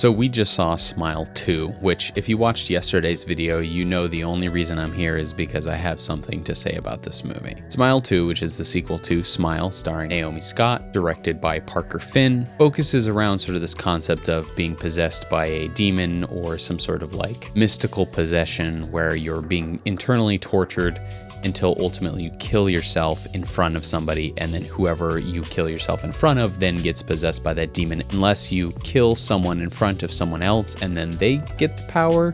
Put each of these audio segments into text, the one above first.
So we just saw Smile 2, which if you watched yesterday's video, you know the only reason I'm here is because I have something to say about this movie. Smile 2, which is the sequel to Smile, starring Naomi Scott, directed by Parker Finn, focuses around sort of this concept of being possessed by a demon or some sort of like mystical possession where you're being internally tortured until ultimately you kill yourself in front of somebody, and then whoever you kill yourself in front of then gets possessed by that demon, unless you kill someone in front of someone else and then they get the power.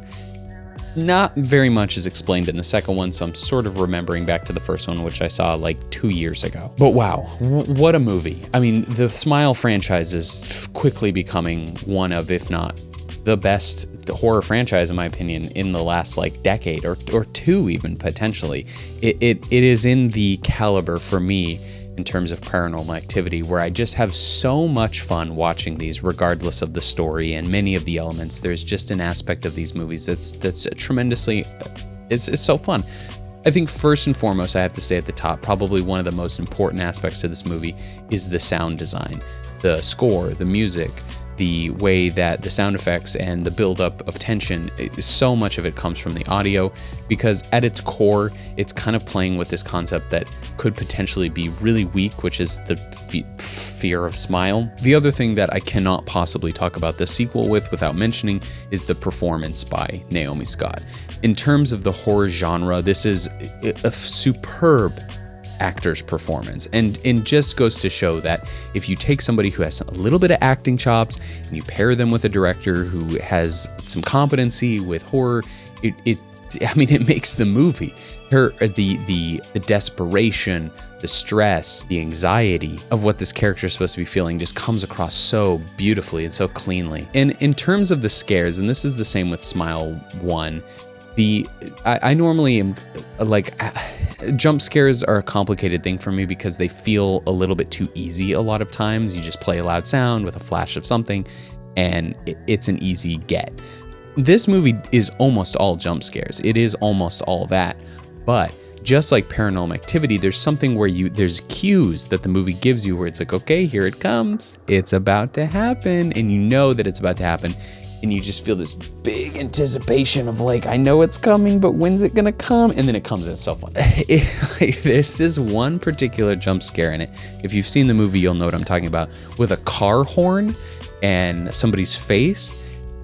Not very much is explained in the second one, so I'm sort of remembering back to the first one, which I saw like 2 years ago. But wow, what a movie. I mean, the Smile franchise is quickly becoming one of, if not the best horror franchise, in my opinion, in the last like decade or two, even potentially. It is in the caliber for me in terms of Paranormal Activity, where I just have so much fun watching these, regardless of the story and many of the elements. There's just an aspect of these movies that's tremendously, it's so fun. I think first and foremost, I have to say at the top, probably one of the most important aspects of this movie is the sound design, the score, the music, the way that the sound effects and the buildup of tension, so much of it comes from the audio, because at its core, it's kind of playing with this concept that could potentially be really weak, which is the fear of Smile. The other thing that I cannot possibly talk about the sequel without mentioning is the performance by Naomi Scott. In terms of the horror genre, this is a superb actor's performance, and just goes to show that if you take somebody who has a little bit of acting chops and you pair them with a director who has some competency with horror, it makes the movie. The desperation, the stress, the anxiety of what this character is supposed to be feeling just comes across so beautifully and so cleanly. And in terms of the scares, and this is the same with Smile 1, I normally am like, jump scares are a complicated thing for me because they feel a little bit too easy a lot of times. You just play a loud sound with a flash of something and it's an easy get. This movie is almost all jump scares. It is almost all that. But just like Paranormal Activity, there's something where there's cues that the movie gives you where it's like, okay, here it comes. It's about to happen. And you know that it's about to happen. And you just feel this big anticipation of like, I know it's coming, but when's it gonna come? And then it comes and it's so fun. There's this one particular jump scare in it. If you've seen the movie, you'll know what I'm talking about, with a car horn and somebody's face.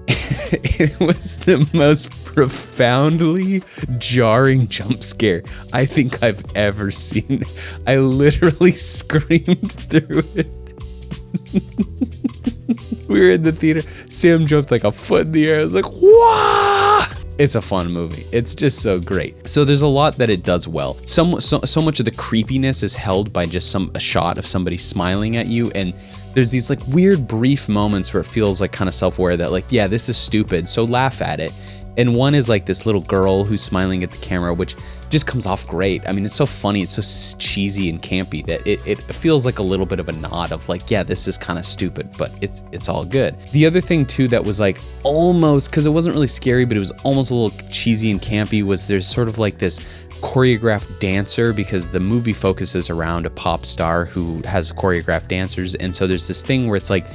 It was the most profoundly jarring jump scare I think I've ever seen. I literally screamed through it. We were in the theater. Sam jumped like a foot in the air. I was like, "Wah!" It's a fun movie. It's just so great. So there's a lot that it does well. So much of the creepiness is held by just a shot of somebody smiling at you, and there's these like weird brief moments where it feels like kind of self-aware that like, yeah, this is stupid, so laugh at it. And one is like this little girl who's smiling at the camera, which just comes off great. I mean, it's so funny, it's so cheesy and campy that it feels like a little bit of a nod of like, yeah, this is kind of stupid, but it's all good. The other thing too that was like almost, because it wasn't really scary, but it was almost a little cheesy and campy, was there's sort of like this choreographed dancer, because the movie focuses around a pop star who has choreographed dancers. And so there's this thing where it's like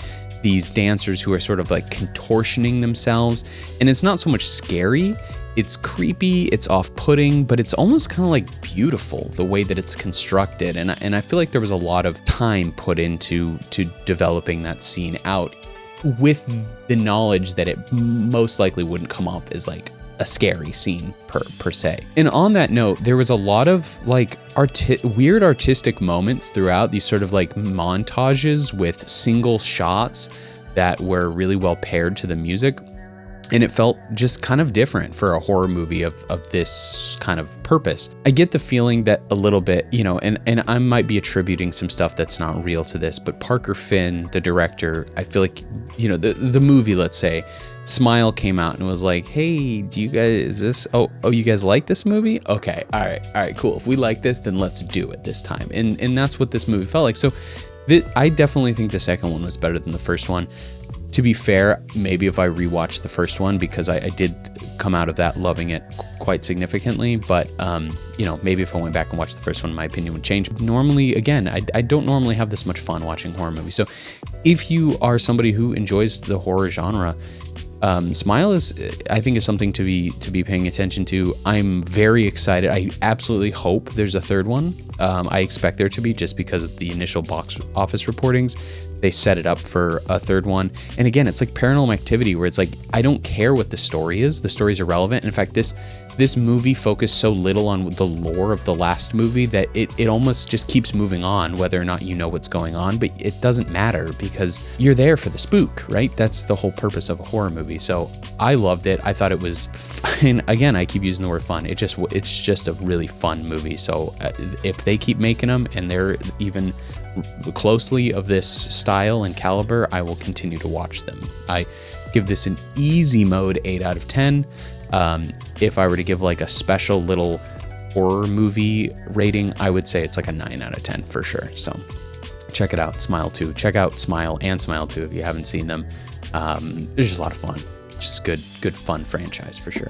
these dancers who are sort of like contortioning themselves, and it's not so much scary, it's creepy, it's off-putting, but it's almost kind of like beautiful the way that it's constructed. And I feel like there was a lot of time put into developing that scene out, with the knowledge that it most likely wouldn't come off as like a scary scene per se. And on that note, there was a lot of like weird artistic moments throughout, these sort of like montages with single shots that were really well paired to the music. And it felt just kind of different for a horror movie of this kind of purpose. I get the feeling that a little bit, and I might be attributing some stuff that's not real to this, but Parker Finn, the director, I feel like, the movie, let's say, Smile came out and was like, hey, do you guys, you guys like this movie? Okay, all right, cool. If we like this, then let's do it this time. And that's what this movie felt like. So I definitely think the second one was better than the first one. To be fair, maybe if I rewatched the first one, because I did come out of that loving it quite significantly, but maybe if I went back and watched the first one, my opinion would change. Normally, again, I don't normally have this much fun watching horror movies. So if you are somebody who enjoys the horror genre, Smile I think is something to be paying attention to. I'm very excited. I absolutely hope there's a third one. I expect there to be, just because of the initial box office reportings. They set it up for a third one. And again, it's like Paranormal Activity, where it's like, I don't care what the story is. The story's irrelevant. In fact, this movie focused so little on the lore of the last movie that it almost just keeps moving on, whether or not you know what's going on. But it doesn't matter, because you're there for the spook, right? That's the whole purpose of a horror movie. So I loved it. I thought it was fun. Again, I keep using the word fun. It's just a really fun movie. So if they keep making them and they're even closely of this style and caliber, I will continue to watch them. I give this an easy mode 8 out of 10. If I were to give like a special little horror movie rating, I would say it's like a 9 out of 10 for sure. So check it out, Smile 2. Check out Smile and Smile 2 if you haven't seen them. It's just a lot of fun. Just good fun franchise for sure.